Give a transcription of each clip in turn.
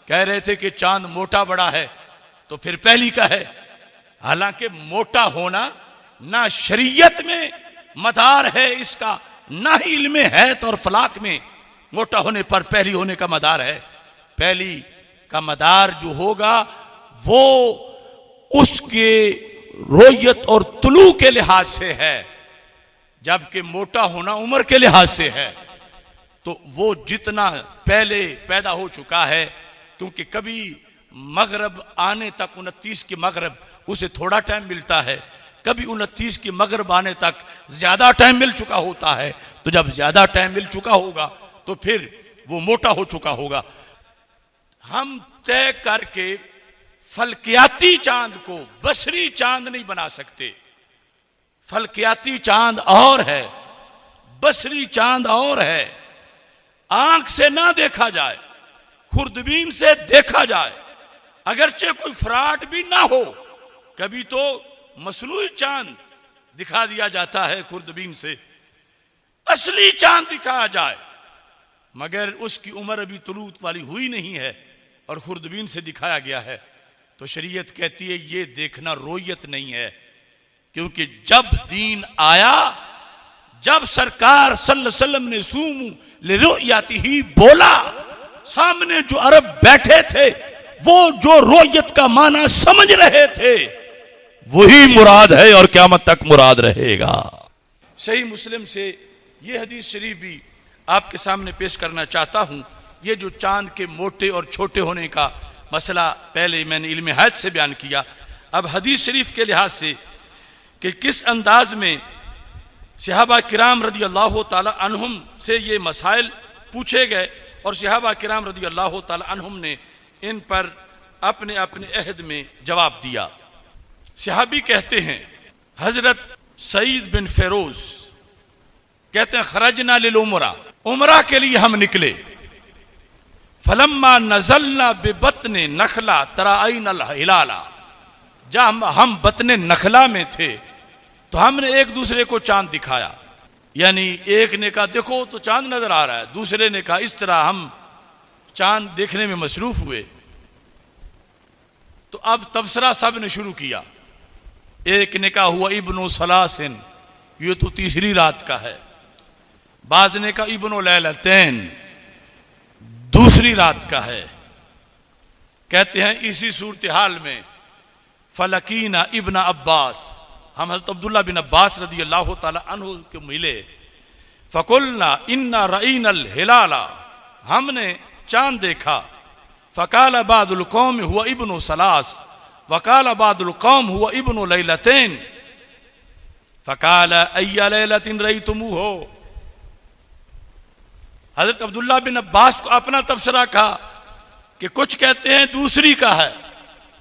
कह रहे थे कि चांद मोटा बड़ा है तो फिर पहली का है। हालांकि मोटा होना ना शरीयत में मदार है इसका, ना ही इल्म हैत और फलाक में मोटा होने पर पहली होने का मदार है। पहली का मदार जो होगा वो उसके रोयत और तुलू के लिहाज से है, जबकि मोटा होना उम्र के लिहाज से है। तो वो जितना पहले पैदा हो चुका है, क्योंकि कभी मगरब आने तक 29 की मगरब उसे थोड़ा टाइम मिलता है, कभी 29 की मगरब आने तक ज्यादा टाइम मिल चुका होता है। तो जब ज्यादा टाइम मिल चुका होगा तो फिर वो मोटा हो चुका होगा। हम तय करके फलकियाती चांद को बसरी चांद नहीं बना सकते। फलकियाती चांद और है, बसरी चांद और है। आंख से ना देखा जाए, खुर्दबीन से देखा जाए, अगरचे कोई फ्रॉड भी ना हो। कभी तो मसनूई चांद दिखा दिया जाता है खुर्दबीन से, असली चांद दिखाया जाए, मगर उसकी उम्र अभी तुलूत वाली हुई नहीं है और खुर्दबीन से दिखाया गया है। तो शरीयत कहती है ये देखना रोयत नहीं है, क्योंकि जब दीन आया, जब सरकार सल्लल्लाहु अलैहि वसल्लम ने सूमू लिरुयती ही बोला, सामने जो अरब बैठे थे वो जो रोयत का माना समझ रहे थे वही मुराद है और क़यामत तक मुराद रहेगा। सही मुस्लिम से ये हदीस शरीफ भी आपके सामने पेश करना चाहता हूं। ये जो चांद के मोटे और छोटे होने का मसला पहले मैंने इल्म हैत से बयान किया, अब हदीस शरीफ के लिहाज से कि किस अंदाज में सहाबा किराम रदी अल्लाह ताला अन्हुम से ये मसाइल पूछे गए और सहाबा किराम रदी अल्लाह ताला अन्हुम ने इन पर अपने अपने अहद में जवाब दिया। सहाबी कहते हैं, हजरत सईद बिन फेरोज कहते हैं, खरजना लिल उमरा, उमरा के लिए हम निकले। फलम्मा नजलना बेबतने नखला तराइन अल हिलाला, जब हम बतने नखला में थे तो हमने एक दूसरे को चांद दिखाया। यानी एक ने कहा देखो तो चांद नजर आ रहा है, दूसरे ने कहा इस तरह हम चांद देखने में मसरूफ हुए। तो अब तबसरा सब ने शुरू किया। एक ने कहा हुआ इब्नो सलासिन, ये तो तीसरी रात का है। बाज ने कहा इब्नो लैलतैन, दूसरी रात का है। कहते हैं इसी सूरत हाल में फलकीना इब्न अब्बास, हम हज़रत अब्दुल्ला बिन अब्बास रदी अल्लाह ताला अन्हु के मिले। फ़कुलना इन्ना रईनल हिलाला, हमने चांद देखा। फ़काल बादुल कौम हुआ इब्नु सलास, वकाल बादुल कौम हुआ इब्नु लैलतैन, फ़काल अय्या लैलतिन रईतुमूहु। हजरत अब्दुल्ला बिन अब्बास को अपना तबसरा कहा कि कुछ कहते हैं दूसरी का है,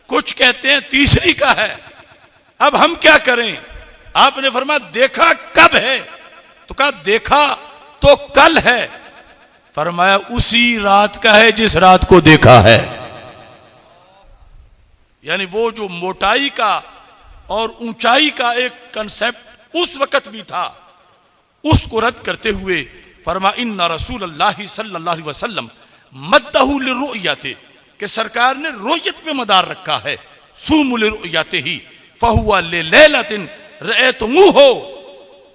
कुछ कहते हैं तीसरी का है, अब हम क्या करें। आपने फरमाया देखा कब है, तो कहा देखा तो कल है। फरमाया उसी रात का है जिस रात को देखा है। यानी वो जो मोटाई का और ऊंचाई का एक कंसेप्ट उस वक्त भी था, उसको रद्द करते हुए फरमा इन्ना रसूलुल्लाह सल्लल्लाहु अलैहि वसल्लम मद्दहु लिरुयते, कि सरकार ने रोयत पे मदार रखा है। सूमु लिरुयते ही फहुवा लिलैलतिन रअयतुमूहु,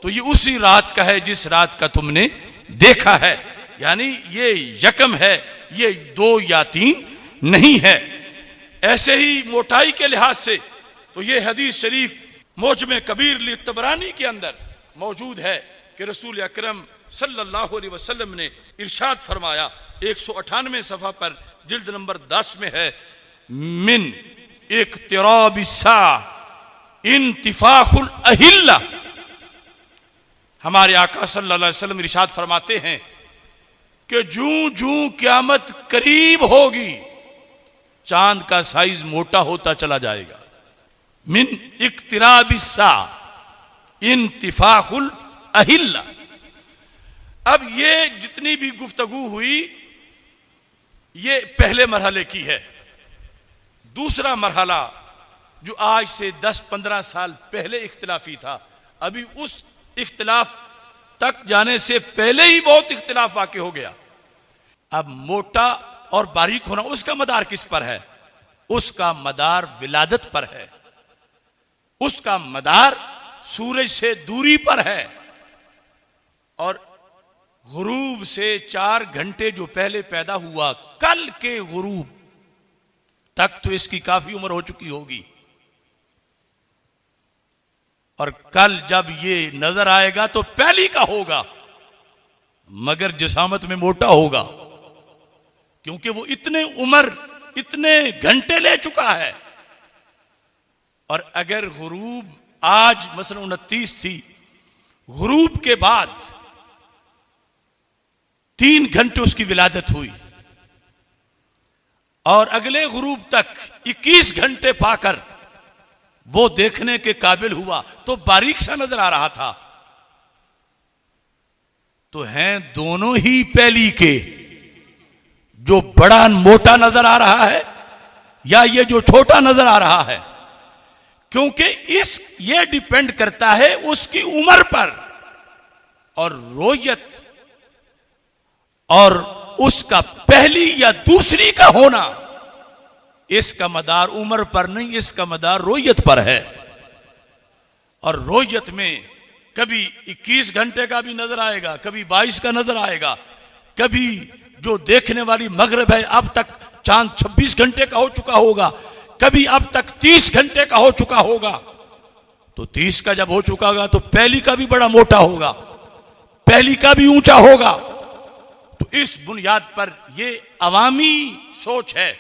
तो ये उसी रात का है जिस रात का तुमने देखा है। यानी ये यकम है, ये दो या तीन नहीं है। ऐसे ही मोटाई के लिहाज से तो ये हदीस शरीफ मोजमे कबीर li तबरानी के अंदर मौजूद है कि रसूल अकरम सल्लल्लाहु अलैहि वसल्लम ने इरशाद फरमाया, 198 सफ़ा पर जिल्द नंबर 10 में है, मिन इक्तिराबिस्सा इंतिफाखुल अहिल्ला। हमारे आका सल्लल्लाहु अलैहि वसल्लम इरशाद फरमाते हैं कि जूं जूं क़यामत करीब होगी चांद का साइज मोटा होता चला जाएगा। मिन इक्तिराबिस्सा इंतिफाखुल अहिल्ला। अब ये जितनी भी गुफ्तगू हुई ये पहले मरहले की है। दूसरा मरहला जो आज से 10-15 साल पहले इख्तिलाफी था, अभी उस इख्तिलाफ तक जाने से पहले ही बहुत इख्तिलाफ वाक़ई हो गया। अब मोटा और बारीक होना, उसका मदार किस पर है? उसका मदार विलादत पर है, उसका मदार सूरज से दूरी पर है। और गुरूब से 4 घंटे जो पहले पैदा हुआ, कल के गुरूब तक तो इसकी काफी उम्र हो चुकी होगी, और कल जब ये नजर आएगा तो पहली का होगा, मगर जिसामत में मोटा होगा, क्योंकि वो इतने उम्र, इतने घंटे ले चुका है। और अगर गुरूब आज मसलन 29 थी, गुरूब के बाद 3 घंटे उसकी विलादत हुई, और अगले गुरूब तक 21 घंटे पाकर वो देखने के काबिल हुआ, तो बारीक सा नजर आ रहा था। तो हैं दोनों ही पहली के, जो बड़ा मोटा नजर आ रहा है या ये जो छोटा नजर आ रहा है, क्योंकि ये डिपेंड करता है उसकी उम्र पर, और रोयत और उसका पहली या दूसरी का होना, इसका मदार उम्र पर नहीं, इसका मदार रोयत पर है। और रोयत में कभी 21 घंटे का भी नजर आएगा, कभी 22 का नजर आएगा, कभी जो देखने वाली मगरिब है अब तक चांद 26 घंटे का हो चुका होगा, कभी अब तक 30 घंटे का हो चुका होगा। तो 30 का जब हो चुका होगा तो पहली का भी बड़ा मोटा होगा, पहली का भी ऊंचा होगा। तो इस बुनियाद पर यह अवामी सोच है